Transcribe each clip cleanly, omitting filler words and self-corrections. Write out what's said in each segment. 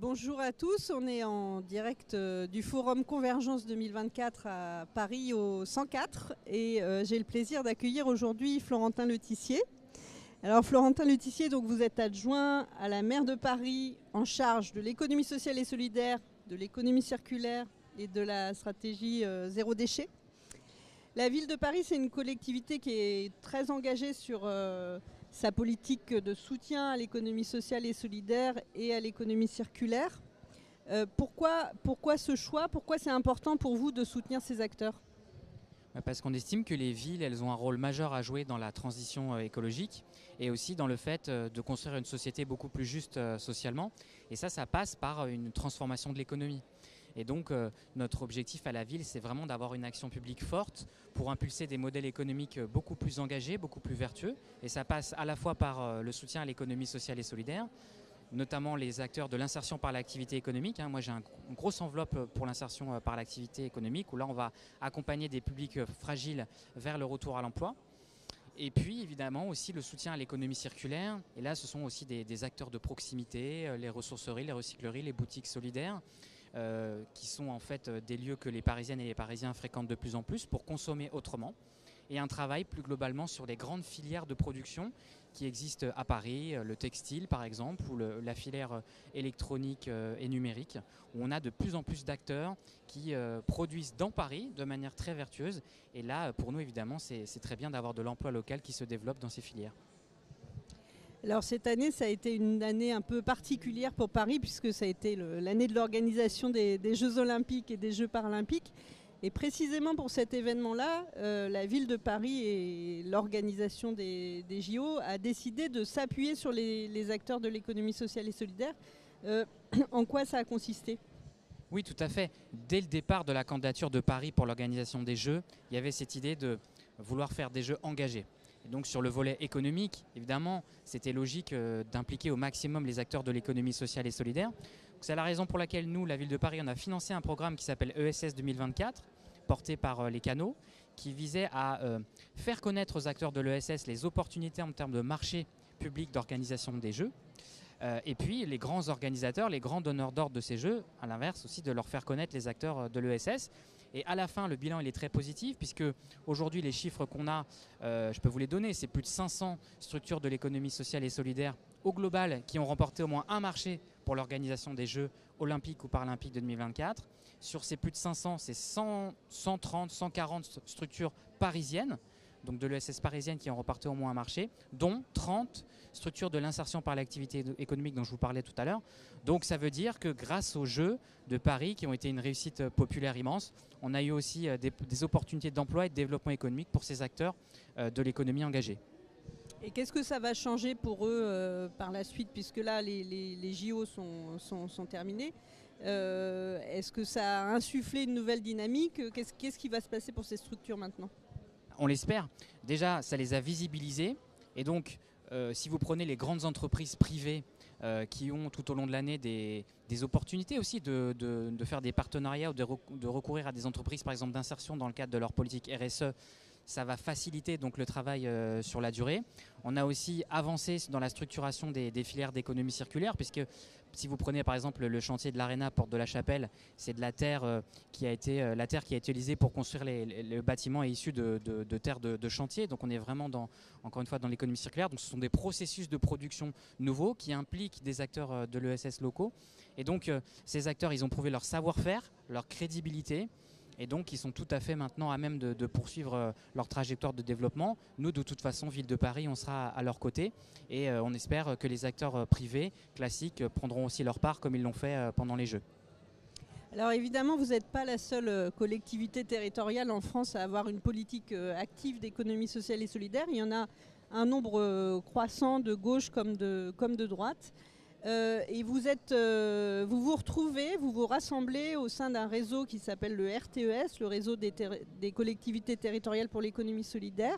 Bonjour à tous, on est en direct du Forum Convergence 2024 à Paris au 104 et j'ai le plaisir d'accueillir aujourd'hui Florentin Letissier. Alors Florentin Letissier, donc vous êtes adjoint à la maire de Paris en charge de l'économie sociale et solidaire, de l'économie circulaire et de la stratégie zéro déchet. La ville de Paris, c'est une collectivité qui est très engagée sur sa politique de soutien à l'économie sociale et solidaire et à l'économie circulaire. Pourquoi ce choix? Pourquoi c'est important pour vous de soutenir ces acteurs? Parce qu'on estime que les villes, elles ont un rôle majeur à jouer dans la transition écologique et aussi dans le fait de construire une société beaucoup plus juste socialement. Et ça passe par une transformation de l'économie. Et donc notre objectif à la ville, c'est vraiment d'avoir une action publique forte pour impulser des modèles économiques beaucoup plus engagés, beaucoup plus vertueux. Et ça passe à la fois par le soutien à l'économie sociale et solidaire, notamment les acteurs de l'insertion par l'activité économique. Moi, j'ai une grosse enveloppe pour l'insertion par l'activité économique, où là, on va accompagner des publics fragiles vers le retour à l'emploi. Et puis, évidemment, aussi le soutien à l'économie circulaire. Et là, ce sont aussi des acteurs de proximité, les ressourceries, les recycleries, les boutiques solidaires, qui sont en fait des lieux que les Parisiennes et les Parisiens fréquentent de plus en plus pour consommer autrement. Et un travail plus globalement sur les grandes filières de production qui existent à Paris, le textile par exemple, ou la filière électronique et numérique, où on a de plus en plus d'acteurs qui produisent dans Paris de manière très vertueuse. Et là, pour nous, évidemment, c'est très bien d'avoir de l'emploi local qui se développe dans ces filières. Alors cette année, ça a été une année un peu particulière pour Paris, puisque ça a été l'année de l'organisation des Jeux Olympiques et des Jeux Paralympiques. Et précisément pour cet événement-là, la ville de Paris et l'organisation des JO a décidé de s'appuyer sur les acteurs de l'économie sociale et solidaire. En quoi ça a consisté ? Oui, tout à fait. Dès le départ de la candidature de Paris pour l'organisation des Jeux, il y avait cette idée de vouloir faire des Jeux engagés. Et donc sur le volet économique, évidemment, c'était logique d'impliquer au maximum les acteurs de l'économie sociale et solidaire. C'est la raison pour laquelle nous, la ville de Paris, on a financé un programme qui s'appelle ESS 2024, porté par les canaux, qui visait à faire connaître aux acteurs de l'ESS les opportunités en termes de marché public d'organisation des Jeux. Et puis les grands organisateurs, les grands donneurs d'ordre de ces Jeux, à l'inverse aussi de leur faire connaître les acteurs de l'ESS. Et à la fin, le bilan il est très positif, puisque aujourd'hui les chiffres qu'on a, je peux vous les donner, c'est plus de 500 structures de l'économie sociale et solidaire au global qui ont remporté au moins un marché pour l'organisation des Jeux olympiques ou paralympiques de 2024. Sur ces plus de 500, c'est 130, 140 structures parisiennes, donc de l'ESS parisienne qui ont remporté au moins un marché, dont 30 structures de l'insertion par l'activité économique dont je vous parlais tout à l'heure. Donc ça veut dire que grâce aux Jeux de Paris, qui ont été une réussite populaire immense, on a eu aussi des opportunités d'emploi et de développement économique pour ces acteurs de l'économie engagée. Et qu'est-ce que ça va changer pour eux par la suite, puisque là les JO sont terminés? Est-ce que ça a insufflé une nouvelle dynamique? Qu'est-ce qui va se passer pour ces structures maintenant? On l'espère. Déjà, ça les a visibilisés. Et donc, si vous prenez les grandes entreprises privées qui ont tout au long de l'année des opportunités aussi de faire des partenariats ou de recourir à des entreprises, par exemple, d'insertion dans le cadre de leur politique RSE, ça va faciliter donc le travail sur la durée. On a aussi avancé dans la structuration des filières d'économie circulaire, puisque si vous prenez par exemple le chantier de l'Arena Porte de la Chapelle, c'est de la terre qui a été utilisée pour construire le bâtiment est issu de terre de chantier. Donc on est vraiment encore une fois dans l'économie circulaire. Donc ce sont des processus de production nouveaux qui impliquent des acteurs de l'ESS locaux. Et donc ces acteurs, ils ont prouvé leur savoir-faire, leur crédibilité. Et donc, ils sont tout à fait maintenant à même de poursuivre leur trajectoire de développement. Nous, de toute façon, Ville de Paris, on sera à leur côté. Et on espère que les acteurs privés, classiques, prendront aussi leur part comme ils l'ont fait pendant les Jeux. Alors évidemment, vous n'êtes pas la seule collectivité territoriale en France à avoir une politique active d'économie sociale et solidaire. Il y en a un nombre croissant de gauche comme de droite. Et vous vous retrouvez, vous vous rassemblez au sein d'un réseau qui s'appelle le RTES, le réseau des collectivités territoriales pour l'économie solidaire.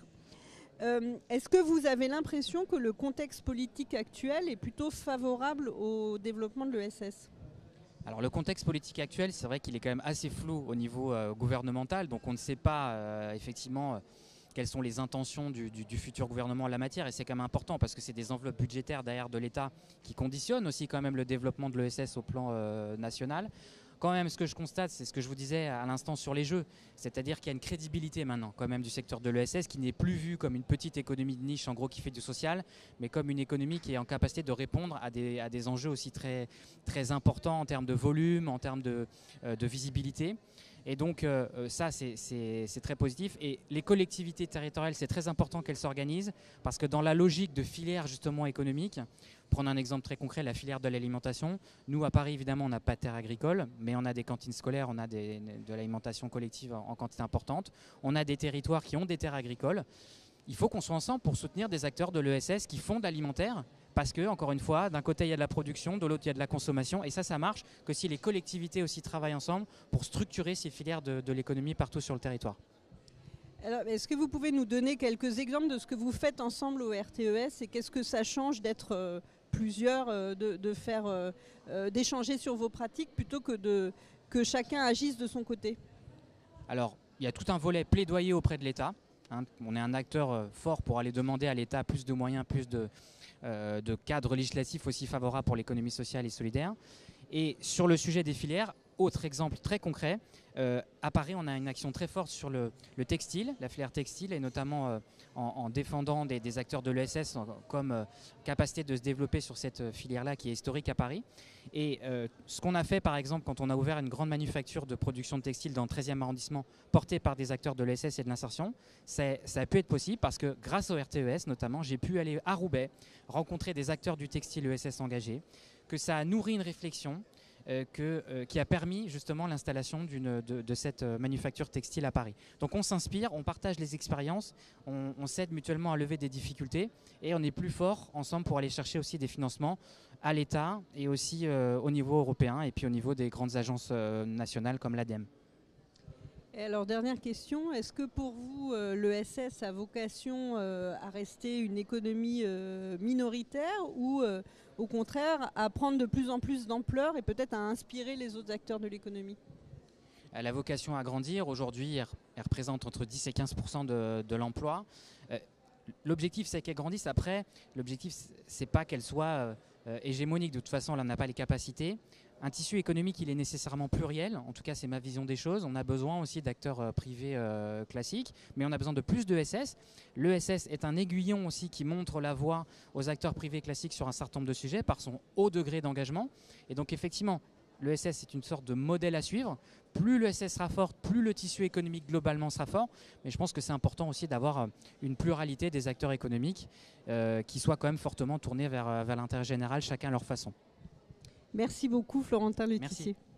Est-ce que vous avez l'impression que le contexte politique actuel est plutôt favorable au développement de l'ESS ? Alors le contexte politique actuel, c'est vrai qu'il est quand même assez flou au niveau gouvernemental, donc on ne sait pas effectivement quelles sont les intentions du futur gouvernement en la matière. Et c'est quand même important parce que c'est des enveloppes budgétaires derrière de l'État qui conditionnent aussi quand même le développement de l'ESS au plan national. Quand même, ce que je constate, c'est ce que je vous disais à l'instant sur les jeux, c'est-à-dire qu'il y a une crédibilité maintenant quand même du secteur de l'ESS qui n'est plus vu comme une petite économie de niche en gros qui fait du social, mais comme une économie qui est en capacité de répondre à des enjeux aussi très, très importants en termes de volume, en termes de visibilité. Et donc ça, c'est très positif. Et les collectivités territoriales, c'est très important qu'elles s'organisent parce que dans la logique de filière justement économique, prendre un exemple très concret, la filière de l'alimentation. Nous, à Paris, évidemment, on n'a pas de terre agricole, mais on a des cantines scolaires, on a de l'alimentation collective en quantité importante. On a des territoires qui ont des terres agricoles. Il faut qu'on soit ensemble pour soutenir des acteurs de l'ESS qui font de l'alimentaire. Parce que, encore une fois, d'un côté, il y a de la production, de l'autre, il y a de la consommation. Et ça marche que si les collectivités aussi travaillent ensemble pour structurer ces filières de l'économie partout sur le territoire. Alors, est-ce que vous pouvez nous donner quelques exemples de ce que vous faites ensemble au RTES et qu'est-ce que ça change d'être plusieurs, d'échanger sur vos pratiques plutôt que chacun agisse de son côté? Alors, il y a tout un volet plaidoyer auprès de l'État. On est un acteur fort pour aller demander à l'État plus de moyens, plus de cadres législatifs aussi favorables pour l'économie sociale et solidaire. Et sur le sujet des filières, autre exemple très concret, à Paris, on a une action très forte sur le textile, la filière textile, et notamment en défendant des acteurs de l'ESS comme capacité de se développer sur cette filière-là qui est historique à Paris. Et ce qu'on a fait, par exemple, quand on a ouvert une grande manufacture de production de textile dans le 13e arrondissement, portée par des acteurs de l'ESS et de l'insertion, ça a pu être possible parce que grâce au RTES, notamment, j'ai pu aller à Roubaix, rencontrer des acteurs du textile ESS engagés, que ça a nourri une réflexion qui a permis justement l'installation de cette manufacture textile à Paris. Donc on s'inspire, on partage les expériences, on s'aide mutuellement à lever des difficultés et on est plus fort ensemble pour aller chercher aussi des financements à l'État et aussi au niveau européen et puis au niveau des grandes agences nationales comme l'ADEME. Et alors, dernière question, est-ce que pour vous, l'ESS a vocation à rester une économie minoritaire ou au contraire à prendre de plus en plus d'ampleur et peut-être à inspirer les autres acteurs de l'économie? Elle a vocation à grandir. Aujourd'hui, elle représente entre 10 et 15% de l'emploi. L'objectif, c'est qu'elle grandisse. Après, l'objectif, c'est pas qu'elle soit hégémonique. De toute façon, elle n'a pas les capacités. Un tissu économique, il est nécessairement pluriel. En tout cas, c'est ma vision des choses. On a besoin aussi d'acteurs privés classiques, mais on a besoin de plus d'ESS. L'ESS est un aiguillon aussi qui montre la voie aux acteurs privés classiques sur un certain nombre de sujets par son haut degré d'engagement. Et donc, effectivement, l'ESS est une sorte de modèle à suivre. Plus l'ESS sera forte, plus le tissu économique globalement sera fort. Mais je pense que c'est important aussi d'avoir une pluralité des acteurs économiques qui soient quand même fortement tournés vers l'intérêt général, chacun à leur façon. Merci beaucoup Florentin Le Tissier. Merci.